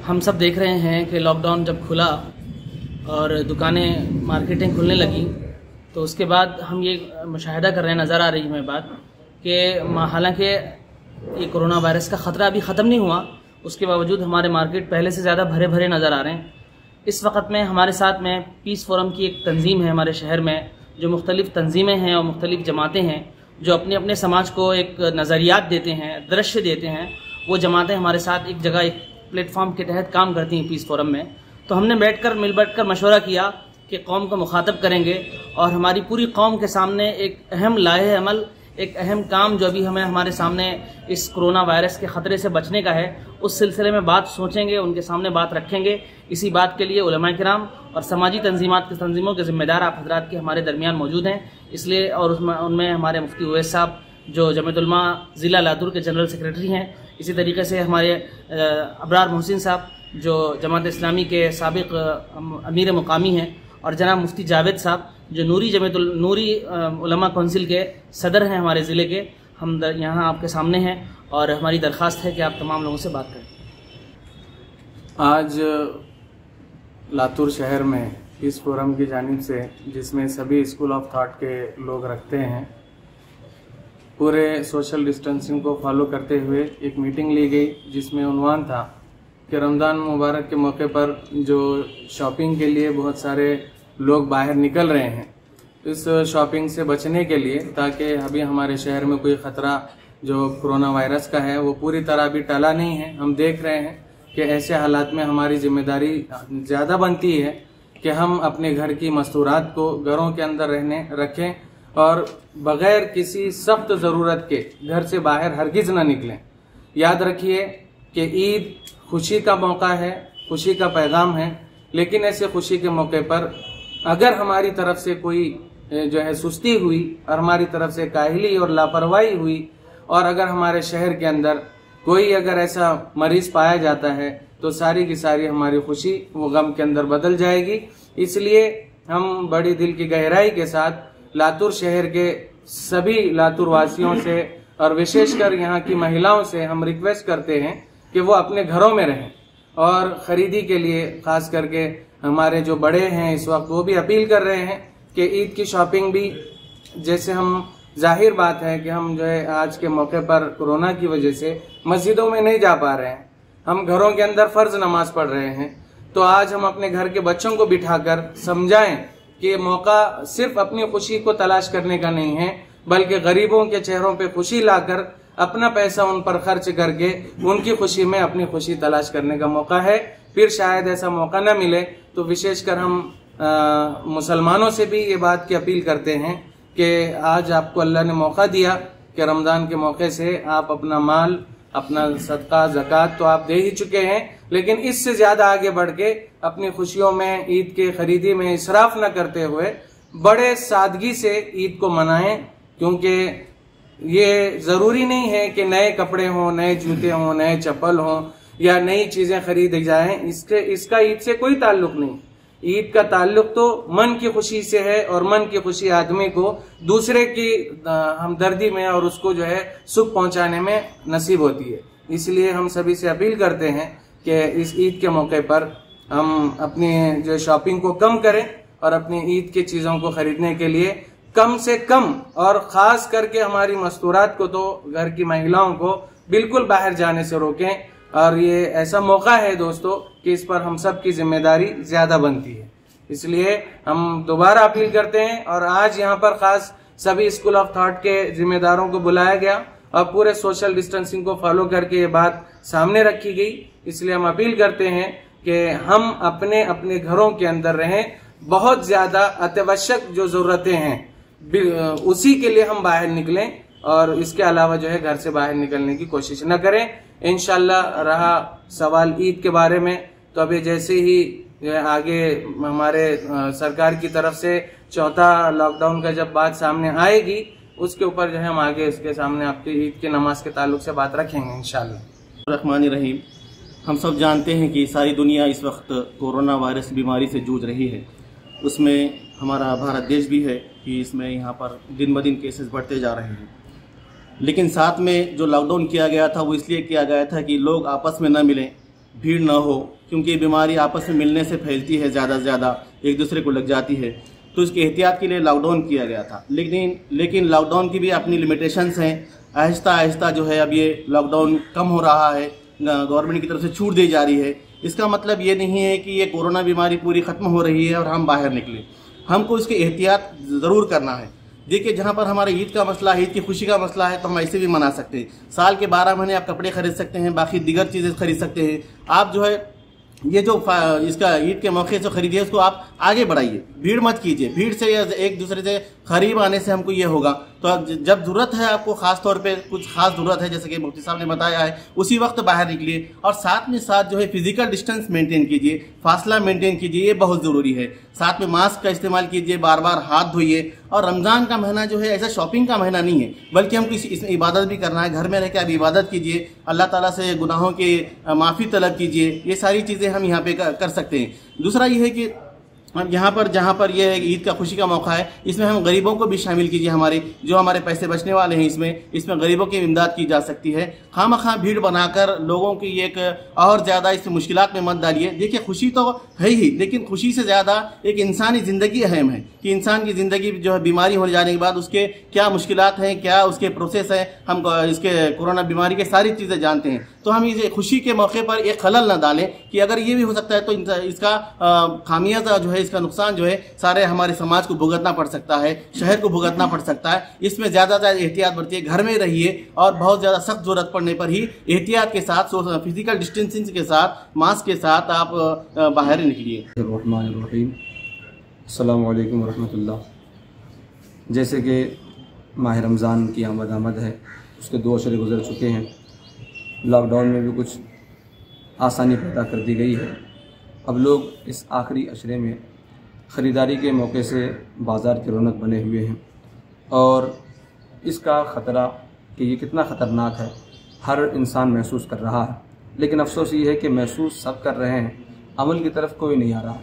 हम सब देख रहे हैं कि लॉकडाउन जब खुला और दुकानें मार्केटें खुलने लगी तो उसके बाद हम ये मुशाहिदा कर रहे हैं, नज़र आ रही है बात कि हालांकि ये कोरोना वायरस का ख़तरा अभी ख़त्म नहीं हुआ, उसके बावजूद हमारे मार्केट पहले से ज़्यादा भरे भरे नज़र आ रहे हैं। इस वक्त में हमारे साथ में पीस फोरम की एक तंजीम है हमारे शहर में, जो मुख्तलिफ़ तंजीमें हैं और मुख्तलिफ़ जमातें हैं जो अपने अपने समाज को एक नज़रियात देते हैं, दृश्य देते हैं। वो जमातें हमारे साथ एक जगह एक प्लेटफॉर्म के तहत काम करती हैं पीस फोरम में। तो हमने मिल बैठ कर मशवरा किया कि कौम को मुखातब करेंगे और हमारी पूरी कौम के सामने एक अहम लाहे अमल, एक अहम काम जो अभी हमें हमारे सामने इस कोरोना वायरस के ख़तरे से बचने का है, उस सिलसिले में बात सोचेंगे, उनके सामने बात रखेंगे। इसी बात के लिए उलमा किराम और समाजी तंजीमों के ज़िम्मेदार आप हज़रात के हमारे दरमियान मौजूद हैं। इसलिए और उनमें हमारे मुफ्ती उवैस साहब जो जमीयत उलमा ज़िला लातूर के जनरल सेक्रेटरी हैं, इसी तरीके से हमारे अबरार मोहसिन साहब जो जमात इस्लामी के साबिक अमीर मुकामी हैं, और जनाब मुफ्ती जावेद साहब जो नूरी उलमा कौंसिल के सदर हैं हमारे ज़िले के। हम यहाँ आपके सामने हैं और हमारी दरख्वास्त है कि आप तमाम लोगों से बात करें। आज लातूर शहर में पीस फोरम की जानिब से, जिसमें सभी स्कूल ऑफ थॉट के लोग रखते हैं, पूरे सोशल डिस्टेंसिंग को फॉलो करते हुए एक मीटिंग ली गई, जिसमें उन्वान था कि रमज़ान मुबारक के मौके पर जो शॉपिंग के लिए बहुत सारे लोग बाहर निकल रहे हैं, इस शॉपिंग से बचने के लिए, ताकि अभी हमारे शहर में कोई ख़तरा जो कोरोना वायरस का है वो पूरी तरह अभी टला नहीं है। हम देख रहे हैं कि ऐसे हालात में हमारी जिम्मेदारी ज़्यादा बनती है कि हम अपने घर की मस्तूरात को घरों के अंदर रखें और बग़ैर किसी सख्त ज़रूरत के घर से बाहर हरगिज़ न निकलें। याद रखिए कि ईद खुशी का मौका है, खुशी का पैगाम है, लेकिन ऐसे खुशी के मौके पर अगर हमारी तरफ से कोई जो है सुस्ती हुई और हमारी तरफ से काहिली और लापरवाही हुई और अगर हमारे शहर के अंदर कोई अगर ऐसा मरीज पाया जाता है तो सारी की सारी हमारी खुशी वो गम के अंदर बदल जाएगी। इसलिए हम बड़ी दिल की गहराई के साथ लातूर शहर के सभी लातूर वासियों से और विशेषकर यहाँ की महिलाओं से हम रिक्वेस्ट करते हैं कि वो अपने घरों में रहें और ख़रीदी के लिए खास करके हमारे जो बड़े हैं इस वक्त वो भी अपील कर रहे हैं कि ईद की शॉपिंग भी, जैसे हम जाहिर बात है कि हम जो है आज के मौके पर कोरोना की वजह से मस्जिदों में नहीं जा पा रहे हैं, हम घरों के अंदर फ़र्ज नमाज पढ़ रहे हैं, तो आज हम अपने घर के बच्चों को बिठाकर समझाएं कि मौका सिर्फ अपनी खुशी को तलाश करने का नहीं है, बल्कि गरीबों के चेहरों पे खुशी लाकर अपना पैसा उन पर खर्च करके उनकी खुशी में अपनी खुशी तलाश करने का मौका है। फिर शायद ऐसा मौका न मिले तो विशेषकर हम मुसलमानों से भी ये बात की अपील करते हैं कि आज आपको अल्लाह ने मौका दिया कि रमज़ान के मौके से आप अपना माल, अपना सदका ज़कात तो आप दे ही चुके हैं, लेकिन इससे ज़्यादा आगे बढ़ के अपनी खुशियों में, ईद के खरीदी में इसराफ न करते हुए बड़े सादगी से ईद को मनाएं, क्योंकि ये ज़रूरी नहीं है कि नए कपड़े हों, नए जूते हों, नए चप्पल हों या नई चीज़ें खरीदी जाएं। इसका ईद से कोई ताल्लुक नहीं। ईद का ताल्लुक तो मन की खुशी से है और मन की खुशी आदमी को दूसरे की हमदर्दी में और उसको जो है सुख पहुंचाने में नसीब होती है। इसलिए हम सभी से अपील करते हैं कि इस ईद के मौके पर हम अपनी जो शॉपिंग को कम करें और अपनी ईद की चीज़ों को खरीदने के लिए कम से कम, और ख़ास करके हमारी मस्तूरात को तो घर की महिलाओं को बिल्कुल बाहर जाने से रोकें। और ये ऐसा मौका है दोस्तों कि इस पर हम सब की जिम्मेदारी ज़्यादा बनती है। इसलिए हम दोबारा अपील करते हैं और आज यहाँ पर ख़ास सभी स्कूल ऑफ थॉट के जिम्मेदारों को बुलाया गया और पूरे सोशल डिस्टेंसिंग को फॉलो करके ये बात सामने रखी गई। इसलिए हम अपील करते हैं कि हम अपने अपने घरों के अंदर रहें, बहुत ज़्यादा अत्यावश्यक जो ज़रूरतें हैं उसी के लिए हम बाहर निकलें और इसके अलावा जो है घर से बाहर निकलने की कोशिश न करें। इंशाल्लाह रहा सवाल ईद के बारे में, तो अभी जैसे ही जो है आगे हमारे सरकार की तरफ से चौथा लॉकडाउन का जब बात सामने आएगी, उसके ऊपर जो है हम आगे इसके सामने आपकी ईद की नमाज के ताल्लुक से बात रखेंगे इंशाल्लाह। रहमान रहीम। हम सब जानते हैं कि सारी दुनिया इस वक्त कोरोना वायरस बीमारी से जूझ रही है, उसमें हमारा भारत देश भी है कि इसमें यहाँ पर दिन ब दिन केसेस बढ़ते जा रहे हैं। लेकिन साथ में जो लॉकडाउन किया गया था वो इसलिए किया गया था कि लोग आपस में न मिलें, भीड़ ना हो, क्योंकि बीमारी आपस में मिलने से फैलती है, ज़्यादा से ज़्यादा एक दूसरे को लग जाती है। तो इसकी एहतियात के लिए लॉकडाउन किया गया था, लेकिन लॉकडाउन की भी अपनी लिमिटेशंस हैं। आहिस्ता आहिस्ता जो है अब ये लॉकडाउन कम हो रहा है, गवर्नमेंट की तरफ से छूट दी जा रही है। इसका मतलब ये नहीं है कि ये कोरोना बीमारी पूरी ख़त्म हो रही है और हम बाहर निकले। हमको इसकी एहतियात ज़रूर करना है। देखिए, जहाँ पर हमारे ईद का मसला है, ईद की खुशी का मसला है, तो हम ऐसे भी मना सकते हैं। साल के 12 महीने आप कपड़े खरीद सकते हैं, बाकी दीगर चीज़ें खरीद सकते हैं। आप जो है ये जो इसका ईद के मौके से खरीदिए, उसको आप आगे बढ़ाइए, भीड़ मत कीजिए। भीड़ से या एक दूसरे से करीब आने से हमको ये होगा। तो जब ज़रूरत है, आपको ख़ास तौर पे कुछ खास ज़रूरत है, जैसे कि मुफ्ती साहब ने बताया है, उसी वक्त बाहर निकलिए। और साथ में साथ जो है फिजिकल डिस्टेंस मेंटेन कीजिए, फासला मेंटेन कीजिए, ये बहुत ज़रूरी है। साथ में मास्क का इस्तेमाल कीजिए, बार बार हाथ धोइए। और रमज़ान का महीना जो है ऐसा शॉपिंग का महीना नहीं है, बल्कि हमको इसमें इबादत भी करना है। घर में रह के आप इबादत कीजिए, अल्लाह ताला से गुनाहों की माफ़ी तलब कीजिए। ये सारी चीज़ें हम यहाँ पे कर सकते हैं। दूसरा ये है कि हम यहाँ पर जहाँ पर यह ईद का खुशी का मौका है, इसमें हम गरीबों को भी शामिल कीजिए। हमारे पैसे बचने वाले हैं, इसमें गरीबों की इमदाद की जा सकती है। खामखा भीड़ बनाकर लोगों की एक और ज़्यादा इस मुश्किलात में मत डालिए। देखिए, खुशी तो है ही, लेकिन खुशी से ज़्यादा एक इंसानी ज़िंदगी अहम है कि इंसान की ज़िंदगी जो है बीमारी हो जाने के बाद उसके क्या मुश्किलात हैं, क्या उसके प्रोसेस हैं, हम इसके कोरोना बीमारी के सारी चीज़ें जानते हैं। तो हम इसे खुशी के मौके पर एक खलल न डालें कि अगर ये भी हो सकता है तो इसका खामियाजा जो है, इसका नुकसान जो है सारे हमारे समाज को भुगतना पड़ सकता है, शहर को भुगतना पड़ सकता है। इसमें ज़्यादा एहतियात बरतिए, घर में रहिए और बहुत ज़्यादा सख्त ज़रूरत पड़ने पर ही एहतियात के साथ, फिजिकल डिस्टेंसिंग के साथ, मास्क के साथ आप बाहर निकलिए। अस्सलामु अलैकुम वरहमतुल्लाह। जैसे कि माह रमज़ान की आमद है, उसके 2 अशरे गुजर चुके हैं। लॉकडाउन में भी कुछ आसानी पैदा कर दी गई है। अब लोग इस आखिरी अशरे में ख़रीदारी के मौके से बाज़ार की रौनक बने हुए हैं और इसका ख़तरा कि ये कितना ख़तरनाक है हर इंसान महसूस कर रहा है। लेकिन अफसोस ये है कि महसूस सब कर रहे हैं, अमल की तरफ कोई नहीं आ रहा।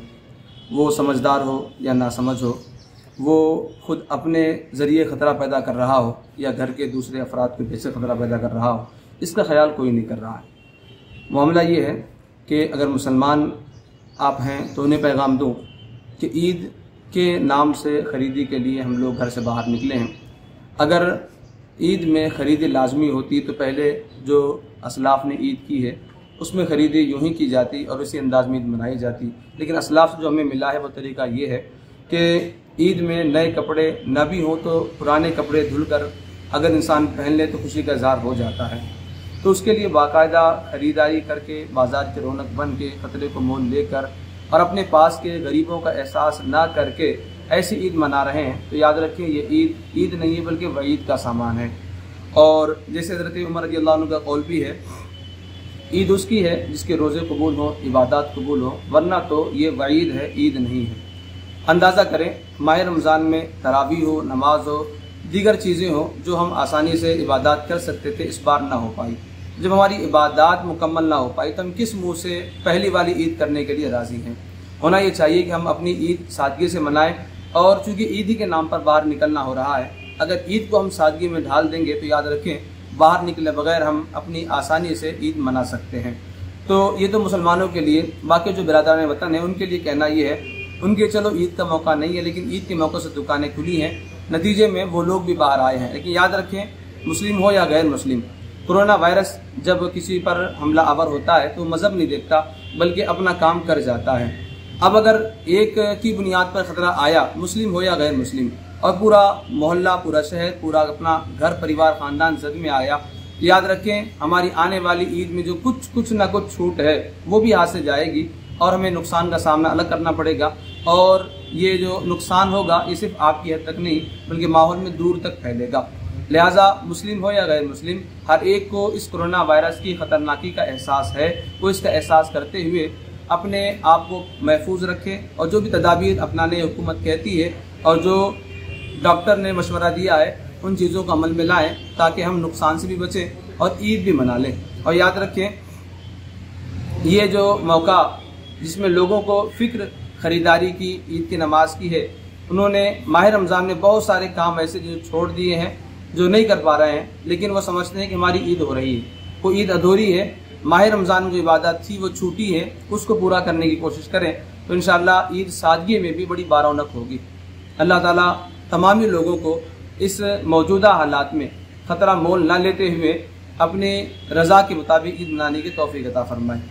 वो समझदार हो या नासमझ हो, वो ख़ुद अपने ज़रिए ख़तरा पैदा कर रहा हो या घर के दूसरे अफराद के पीछे ख़तरा पैदा कर रहा हो, इसका ख्याल कोई नहीं कर रहा है। मामला ये है कि अगर मुसलमान आप हैं तो उन्हें पैगाम दूँ कि ईद के नाम से ख़रीदी के लिए हम लोग घर से बाहर निकले हैं। अगर ईद में ख़रीदी लाजमी होती तो पहले जो असलाफ़ ने ईद की है उसमें ख़रीदी यूँ ही की जाती और इसी अंदाज में ईद मनाई जाती। लेकिन असलाफ़ से जो हमें मिला है वो तरीका ये है कि ईद में नए कपड़े न भी हों तो पुराने कपड़े धुल कर अगर इंसान पहन ले तो खुशी का इज़हार हो जाता है। तो उसके लिए बाकायदा ख़रीदारी करके, बाज़ार की रौनक बन के, ख़तरे को मोल लेकर और अपने पास के गरीबों का एहसास ना करके ऐसी ईद मना रहे हैं, तो याद रखें ये ईद नहीं है बल्कि वईद का सामान है। और जैसे हज़रत उमर रज़ियल्लाहु अन्हु का कौल भी है, ईद उसकी है जिसके रोज़े कबूल हो, इबादत कबूल हो, वरना तो ये वईद है, ईद नहीं है। अंदाज़ा करें, माह रमज़ान में तरावी हो, नमाज हो, दीगर चीज़ें हो जो हम आसानी से इबादत कर सकते थे, इस बार ना हो पाई। जब हमारी इबादत मुकम्मल ना हो पाई तो हम किस मुँह से पहली वाली ईद करने के लिए राज़ी हैं। होना ये चाहिए कि हम अपनी ईद सादगी से मनाएं। और चूँकि ईद ही के नाम पर बाहर निकलना हो रहा है, अगर ईद को हम सादगी में ढाल देंगे तो याद रखें बाहर निकले बगैर हम अपनी आसानी से ईद मना सकते हैं। तो ये तो मुसलमानों के लिए, बाकी जो बिरादरान वतन है उनके लिए कहना ये है, उनके चलो ईद का मौका नहीं है लेकिन ईद के मौके से दुकानें खुली हैं, नतीजे में वो लोग भी बाहर आए हैं। लेकिन याद रखें, मुस्लिम हो या गैर मुस्लिम, कोरोना वायरस जब किसी पर हमला आवर होता है तो मज़हब नहीं देखता बल्कि अपना काम कर जाता है। अब अगर एक की बुनियाद पर ख़तरा आया, मुस्लिम हो या गैर मुस्लिम, और पूरा मोहल्ला, पूरा शहर, पूरा अपना घर परिवार ख़ानदान जद में आया, याद रखें हमारी आने वाली ईद में जो कुछ ना कुछ छूट है वो भी हाथ से जाएगी और हमें नुकसान का सामना अलग करना पड़ेगा। और ये जो नुकसान होगा ये सिर्फ आपकी हद तक नहीं बल्कि माहौल में दूर तक फैलेगा। लिहाजा मुस्लिम हो या गैर मुस्लिम, हर एक को इस कोरोना वायरस की ख़तरनाकी का एहसास है। वो इसका एहसास करते हुए अपने आप को महफूज रखें और जो भी तदाबीर अपनाने हुकूमत कहती है और जो डॉक्टर ने मशवरा दिया है उन चीज़ों को अमल में लाएं ताकि हम नुकसान से भी बचें और ईद भी मना लें। और याद रखें, ये जो मौका जिसमें लोगों को फ़िक्र ख़रीदारी की, ईद की नमाज की है, उन्होंने माह रमज़ान में बहुत सारे काम ऐसे जो छोड़ दिए हैं जो नहीं कर पा रहे हैं, लेकिन वो समझते हैं कि हमारी ईद हो रही है, कोई ईद अधूरी है। माह रमज़ान में जो इबादत थी वो छूटी है उसको पूरा करने की कोशिश करें, तो इंशाअल्लाह ईद सादगी में भी बड़ी बारौनक होगी। अल्लाह ताला तमामी लोगों को इस मौजूदा हालात में ख़तरा मोल न लेते हुए अपने रज़ा के मुताबिक ईद मनाने की तौफीक अता फरमाए।